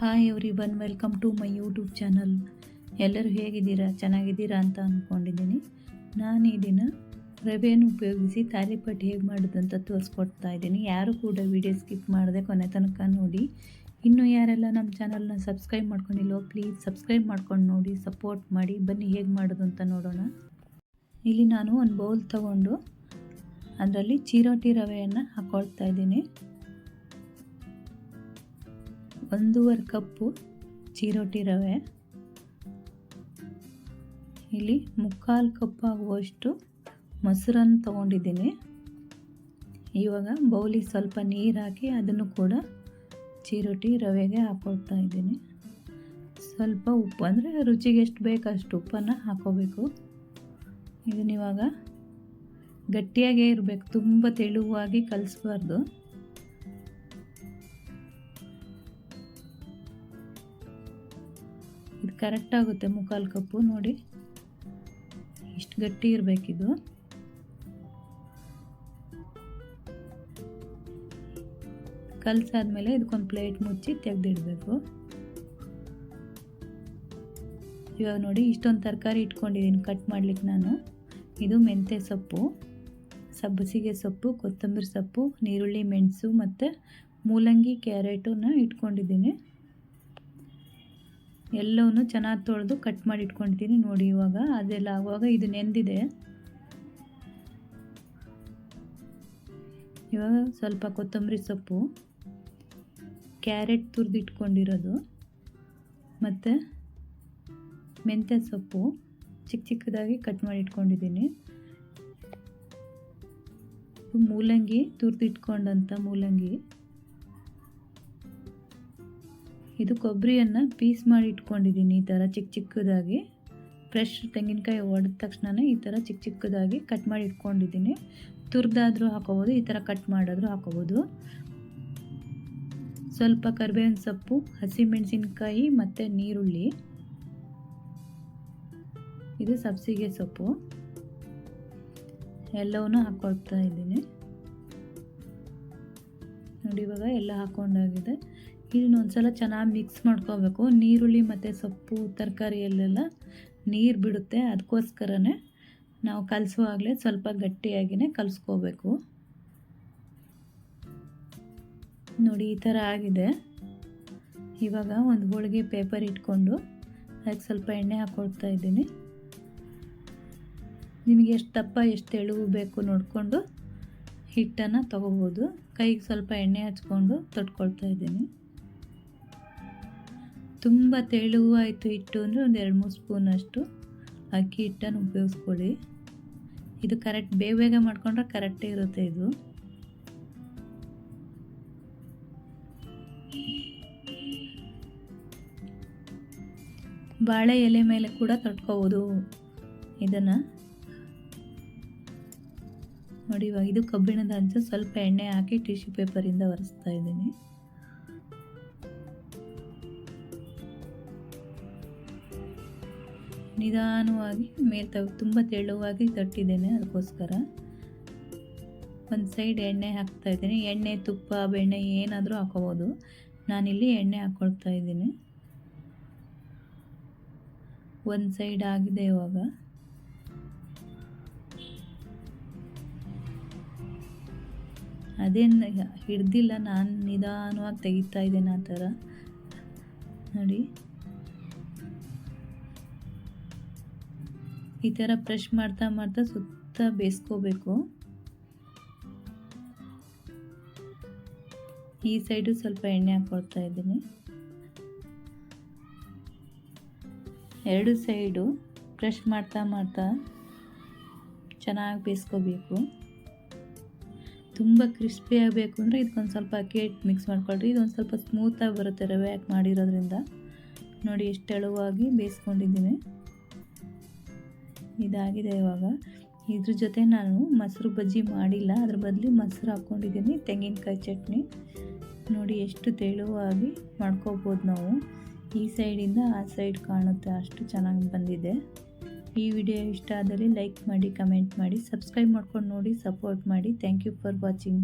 Hi everyone, welcome to my YouTube channel. ಎಲ್ಲರೂ ಹೇಗಿದ್ದೀರಾ? ಚೆನ್ನಾಗಿದ್ದೀರಾ ಅಂತ ಅಂದ್ಕೊಂಡಿದ್ದೀನಿ. ನಾನು ಈ ದಿನ ರವೆಯನ್ನು ಉಪಯೋಗಿಸಿ ತಾಲಿಪಟ್ಟು ಹೇಗೆ ಮಾಡೋದು ಅಂತ ತೋರಿಸ್ಕೊಡ್ತಾ ಇದ್ದೀನಿ. ಯಾರು ಕೂಡ ವಿಡಿಯೋ ಸ್ಕಿಪ್ ಮಾಡದೆ ಕೊನೆ ತನಕ ನೋಡಿ. ಇನ್ನೂ ಯಾರೆಲ್ಲ ನಮ್ಮ ಚಾನಲ್ನ ಸಬ್ಸ್ಕ್ರೈಬ್ ಮಾಡ್ಕೊಂಡಿಲ್ಲೋ ಪ್ಲೀಸ್ ಸಬ್ಸ್ಕ್ರೈಬ್ ಮಾಡ್ಕೊಂಡು ನೋಡಿ, ಸಪೋರ್ಟ್ ಮಾಡಿ. ಬನ್ನಿ ಹೇಗೆ ಮಾಡೋದು ಅಂತ ನೋಡೋಣ. ಇಲ್ಲಿ ನಾನು ಒಂದು ಬೌಲ್ ತಗೊಂಡು ಅದರಲ್ಲಿ ಚಿರೋಟಿ ರವೆಯನ್ನು ಹಾಕ್ಕೊಳ್ತಾ ಇದ್ದೀನಿ. 1.5 ಕಪ್ಪು ಚಿರೋಟಿ ರವೆ, ಇಲ್ಲಿ 3/4 ಕಪ್ ಆಗುವಷ್ಟು ಮೊಸರನ್ನು ತೊಗೊಂಡಿದ್ದೀನಿ. ಇವಾಗ ಬೌಲಿಗೆ ಸ್ವಲ್ಪ ನೀರು ಹಾಕಿ ಅದನ್ನು ಕೂಡ ಚಿರೋಟಿ ರವೆಗೆ ಹಾಕ್ಕೊಳ್ತಾ ಇದ್ದೀನಿ. ಸ್ವಲ್ಪ ಉಪ್ಪು, ಅಂದರೆ ರುಚಿಗೆ ಎಷ್ಟು ಬೇಕು ಅಷ್ಟು ಉಪ್ಪನ್ನು ಹಾಕ್ಕೋಬೇಕು. ಇದನ್ನ ಇವಾಗ ಗಟ್ಟಿಯಾಗೇ ಇರಬೇಕು, ತುಂಬ ತೆಳುವಾಗಿ ಕಲಿಸ್ಬಾರ್ದು. ಇದು ಕರೆಕ್ಟಾಗುತ್ತೆ 3/4 ಕಪ್ಪು. ನೋಡಿ ಇಷ್ಟು ಗಟ್ಟಿ ಇರಬೇಕಿದು. ಕಲಸಾದ್ಮೇಲೆ ಇದಕ್ಕೊಂದು ಪ್ಲೇಟ್ ಮುಚ್ಚಿ ತೆಗೆದಿಡಬೇಕು. ಇವಾಗ ನೋಡಿ ಇಷ್ಟೊಂದು ತರಕಾರಿ ಇಟ್ಕೊಂಡಿದ್ದೀನಿ ಕಟ್ ಮಾಡ್ಲಿಕ್ಕೆ ನಾನು. ಇದು ಮೆಂತ್ಯ ಸೊಪ್ಪು, ಸಬ್ಬಸಿಗೆ ಸೊಪ್ಪು, ಕೊತ್ತಂಬರಿ ಸೊಪ್ಪು, ನೀರುಳ್ಳಿ, ಮೆಣಸು ಮತ್ತು ಮೂಲಂಗಿ, ಕ್ಯಾರೆಟನ್ನು ಇಟ್ಕೊಂಡಿದ್ದೀನಿ. ಎಲ್ಲವನ್ನೂ ಚೆನ್ನಾಗಿ ತೊಳೆದು ಕಟ್ ಮಾಡಿ ಇಟ್ಕೊಂಡಿದ್ದೀನಿ. ನೋಡಿ ಇವಾಗ ಅದೆಲ್ಲ ಆಗುವಾಗ ಇದು ನೆಂದಿದೆ. ಇವಾಗ ಸ್ವಲ್ಪ ಕೊತ್ತಂಬರಿ ಸೊಪ್ಪು, ಕ್ಯಾರೆಟ್ ತುರಿದು ಇಟ್ಕೊಂಡಿರೋದು ಮತ್ತು ಮೆಂತ್ಯ ಸೊಪ್ಪು ಚಿಕ್ಕ ಚಿಕ್ಕದಾಗಿ ಕಟ್ ಮಾಡಿ ಇಟ್ಕೊಂಡಿದ್ದೀನಿ. ಮೂಲಂಗಿ ತುರಿದು ಇಟ್ಕೊಂಡಂಥ ಮೂಲಂಗಿ, ಇದು ಕೊಬ್ಬರಿಯನ್ನು ಪೀಸ್ ಮಾಡಿ ಇಟ್ಕೊಂಡಿದ್ದೀನಿ. ಈ ಥರ ಚಿಕ್ಕ ಚಿಕ್ಕದಾಗಿ ಫ್ರೆಶ್ ತೆಂಗಿನಕಾಯಿ ಒಡೆದ ತಕ್ಷಣ ಈ ಥರ ಚಿಕ್ಕ ಚಿಕ್ಕದಾಗಿ ಕಟ್ ಮಾಡಿ ಇಟ್ಕೊಂಡಿದ್ದೀನಿ. ತುರಿದಾದರೂ ಹಾಕೋಬೋದು, ಈ ಥರ ಕಟ್ ಮಾಡಿದ್ರೂ ಹಾಕೋಬೋದು. ಸ್ವಲ್ಪ ಕರಿಬೇವಿನ ಸೊಪ್ಪು, ಹಸಿಮೆಣಸಿನ್ಕಾಯಿ ಮತ್ತು ನೀರುಳ್ಳಿ, ಇದು ಸಬ್ಸಿಗೆ ಸೊಪ್ಪು, ಎಲ್ಲವನ್ನೂ ಹಾಕ್ಕೊಳ್ತಾ ಇದ್ದೀನಿ. ನೋಡಿ ಇವಾಗ ಎಲ್ಲ ಹಾಕ್ಕೊಂಡಾಗಿದೆ. ಇದನ್ನೊಂದು ಸಲ ಚೆನ್ನಾಗಿ ಮಿಕ್ಸ್ ಮಾಡ್ಕೋಬೇಕು. ನೀರುಳ್ಳಿ ಮತ್ತು ಸೊಪ್ಪು ತರಕಾರಿಯಲ್ಲೆಲ್ಲ ನೀರು ಬಿಡುತ್ತೆ, ಅದಕ್ಕೋಸ್ಕರನೇ ನಾವು ಕಲಸುವಾಗಲೇ ಸ್ವಲ್ಪ ಗಟ್ಟಿಯಾಗಿಯೇ ಕಲಿಸ್ಕೋಬೇಕು. ನೋಡಿ ಈ ಥರ ಆಗಿದೆ. ಇವಾಗ ಒಂದು ಹೋಳಿಗೆ ಪೇಪರ್ ಇಟ್ಕೊಂಡು ಅದಕ್ಕೆ ಸ್ವಲ್ಪ ಎಣ್ಣೆ ಹಾಕ್ಕೊಳ್ತಾ ಇದ್ದೀನಿ. ನಿಮಗೆ ಎಷ್ಟು ದಪ್ಪ ಎಷ್ಟು ತೆಳು ಬೇಕು ನೋಡಿಕೊಂಡು ಹಿಟ್ಟನ್ನು ತೊಗೋಬೋದು. ಕೈಗೆ ಸ್ವಲ್ಪ ಎಣ್ಣೆ ಹಚ್ಕೊಂಡು ತೊಟ್ಕೊಳ್ತಾ ಇದ್ದೀನಿ. ತುಂಬ ತೆಳುವಾಯಿತು ಹಿಟ್ಟು ಅಂದರೆ ಒಂದು 2-3 ಸ್ಪೂನಷ್ಟು ಅಕ್ಕಿ ಹಿಟ್ಟನ್ನು ಉಪಯೋಗಿಸ್ಕೊಳ್ಳಿ. ಇದು ಕರೆಕ್ಟ್ ಬೇಗ ಮಾಡಿಕೊಂಡ್ರೆ ಕರೆಕ್ಟೇ ಇರುತ್ತೆ. ಇದು ಬಾಳೆ ಎಲೆ ಮೇಲೆ ಕೂಡ ತೊಟ್ಕೋಬೋದು ಇದನ್ನು. ನೋಡಿ ಇವಾಗ ಇದು ಕಬ್ಬಿಣದ ಹಂಚು, ಸ್ವಲ್ಪ ಎಣ್ಣೆ ಹಾಕಿ ಟಿಶ್ಯೂ ಪೇಪರಿಂದ ಒರೆಸ್ತಾ ಇದ್ದೀನಿ. ನಿಧಾನವಾಗಿ ಮೇಲೆ ತುಂಬ ತೆಳುವಾಗಿ ತಟ್ಟಿದ್ದೇನೆ, ಅದಕ್ಕೋಸ್ಕರ ಒಂದು ಸೈಡ್ ಎಣ್ಣೆ ಹಾಕ್ತಾ ಇದ್ದೀನಿ. ಎಣ್ಣೆ, ತುಪ್ಪ, ಬೆಣ್ಣೆ ಏನಾದರೂ ಹಾಕೋಬೋದು. ನಾನಿಲ್ಲಿ ಎಣ್ಣೆ ಹಾಕ್ಕೊಳ್ತಾ ಇದ್ದೀನಿ. ಒಂದು ಸೈಡ್ ಆಗಿದೆ. ಇವಾಗ ಅದೇನು ಹಿಡ್ದಿಲ್ಲ, ನಾನು ನಿಧಾನವಾಗಿ ತೆಗಿತಾ ಇದ್ದೇನೆ ಆ ಥರ. ನೋಡಿ ಈ ಥರ ಪ್ರೆಶ್ ಮಾಡ್ತಾ ಮಾಡ್ತಾ ಸುತ್ತ ಬೇಯಿಸ್ಕೋಬೇಕು. ಈ ಸೈಡು ಸ್ವಲ್ಪ ಎಣ್ಣೆ ಹಾಕ್ಕೊಳ್ತಾ ಇದ್ದೀನಿ. 2 ಸೈಡು ಪ್ರೆಶ್ ಮಾಡ್ತಾ ಮಾಡ್ತಾ ಚೆನ್ನಾಗಿ ಬೇಯಿಸ್ಕೋಬೇಕು. ತುಂಬ ಕ್ರಿಸ್ಪಿ ಆಗಬೇಕು ಅಂದರೆ ಇದಕ್ಕೊಂದು ಸ್ವಲ್ಪ ಅಕ್ಕಿ ಹಿಟ್ಟು ಮಿಕ್ಸ್ ಮಾಡ್ಕೊಳ್ರಿ. ಇದೊಂದು ಸ್ವಲ್ಪ ಸ್ಮೂತಾಗಿ ಬರುತ್ತೆ ರವೆ ಹಾಕಿ ಮಾಡಿರೋದ್ರಿಂದ. ನೋಡಿ ಎಷ್ಟು ತೆಳುವಾಗಿ ಬೇಯಿಸ್ಕೊಂಡಿದ್ದೀನಿ. ಇದಾಗಿದೆ. ಇವಾಗ ಇದ್ರ ಜೊತೆ ನಾನು ಮೊಸರು ಬಜ್ಜಿ ಮಾಡಿಲ್ಲ, ಅದ್ರ ಬದಲು ಮೊಸರು ಹಾಕ್ಕೊಂಡಿದ್ದೀನಿ, ತೆಂಗಿನಕಾಯಿ ಚಟ್ನಿ. ನೋಡಿ ಎಷ್ಟು ತೆಳುವಾಗಿ ಮಾಡ್ಕೋಬೋದು ನಾವು. ಈ ಸೈಡಿಂದ ಆ ಸೈಡ್ ಕಾಣುತ್ತೆ, ಅಷ್ಟು ಚೆನ್ನಾಗಿ ಬಂದಿದೆ. ಈ ವಿಡಿಯೋ ಇಷ್ಟ ಆದಲ್ಲಿ ಲೈಕ್ ಮಾಡಿ, ಕಮೆಂಟ್ ಮಾಡಿ, ಸಬ್ಸ್ಕ್ರೈಬ್ ಮಾಡ್ಕೊಂಡು ನೋಡಿ, ಸಪೋರ್ಟ್ ಮಾಡಿ. Thank you for watching.